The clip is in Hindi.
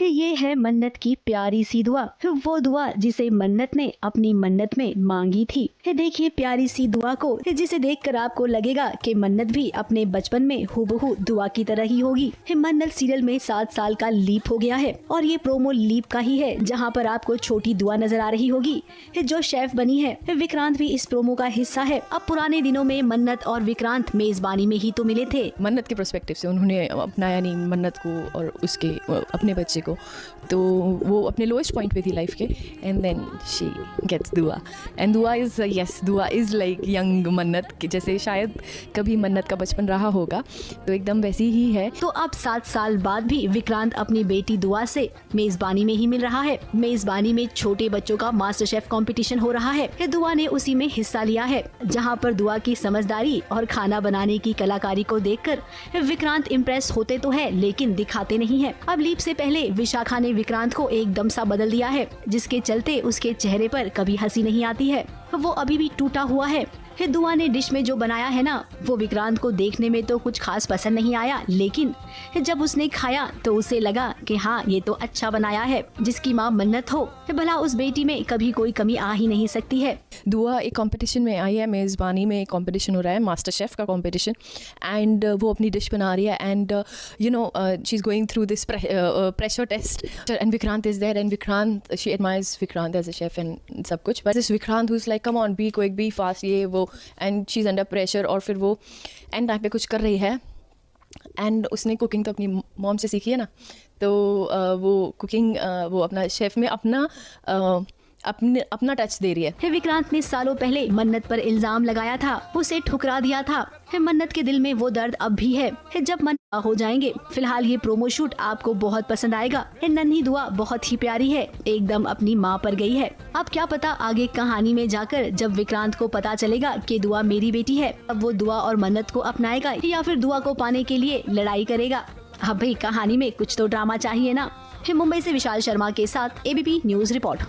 ये है मन्नत की प्यारी सी दुआ, वो दुआ जिसे मन्नत ने अपनी मन्नत में मांगी थी। देखिए प्यारी सी दुआ को, जिसे देखकर आपको लगेगा कि मन्नत भी अपने बचपन में हूबहू दुआ की तरह ही होगी। मन्नत सीरियल में 7 साल का लीप हो गया है और ये प्रोमो लीप का ही है, जहाँ पर आपको छोटी दुआ नजर आ रही होगी जो शेफ बनी है। विक्रांत भी इस प्रोमो का हिस्सा है। अब पुराने दिनों में मन्नत और विक्रांत मेजबानी में ही तो मिले थे। मन्नत के पर्सपेक्टिव से उन्होंने अपनाया नहीं मन्नत को और उसके अपने बच्चे को, तो वो अपने लोएस्ट पॉइंट पे थी लाइफ के, एंड देन शी गेट्स दुआ, एंड दुआ इज़ यस, दुआ इज़ लाइक यंग मन्नत, जैसे शायद कभी मन्नत का बचपन रहा होगा, तो एकदम वैसी ही है। तो अब 7 साल बाद भी विक्रांत अपनी बेटी दुआ से मेजबानी में ही मिल रहा है। मेजबानी में छोटे बच्चों का मास्टर शेफ कंपटीशन हो रहा है। दुआ ने उसी में हिस्सा लिया है, जहां पर दुआ की समझदारी और खाना बनाने की कलाकारी को देखकर विक्रांत इम्प्रेस होते तो है, लेकिन दिखाते नहीं है। अब लीप से पहले विशाखा ने विक्रांत को एकदम सा बदल दिया है, जिसके चलते उसके चेहरे पर कभी हंसी नहीं आती है। वो अभी भी टूटा हुआ है। दुआ ने डिश में जो बनाया है ना, वो विक्रांत को देखने में तो कुछ खास पसंद नहीं आया, लेकिन जब उसने खाया तो उसे लगा कि हाँ ये तो अच्छा बनाया है। जिसकी माँ मन्नत हो, भला उस बेटी में कभी कोई कमी आ ही नहीं सकती है। दुआ एक कंपटीशन में आई है, मेज़बानी में एक कंपटीशन हो रहा है, मास्टर शेफ का कंपटीशन, एंड वो अपनी डिश बना रही है, and you know she is going through this pressure test, and Vikrant is there, and Vikrant, she admires Vikrant as a chef and सब कुछ, but this Vikrant who is like come on be quick, be fast, ये वो, and she is under pressure, और फिर वो एंड टाइम पे कुछ कर रही है, एंड उसने कुकिंग तो अपनी मॉम से सीखी है ना, तो वो कुकिंग वो अपना शेफ में अपना टच दे रही है। विक्रांत ने सालों पहले मन्नत पर इल्जाम लगाया था, उसे ठुकरा दिया था। मन्नत के दिल में वो दर्द अब भी है। जब मन्नत हो जाएंगे, फिलहाल ये प्रोमो शूट आपको बहुत पसंद आएगा। नन्ही दुआ बहुत ही प्यारी है, एकदम अपनी माँ पर गई है। अब क्या पता आगे कहानी में जाकर जब विक्रांत को पता चलेगा कि दुआ मेरी बेटी है, अब वो दुआ और मन्नत को अपनाएगा या फिर दुआ को पाने के लिए लड़ाई करेगा। अब भाई कहानी में कुछ तो ड्रामा चाहिए ना। मुंबई से विशाल शर्मा के साथ एबीपी न्यूज रिपोर्ट।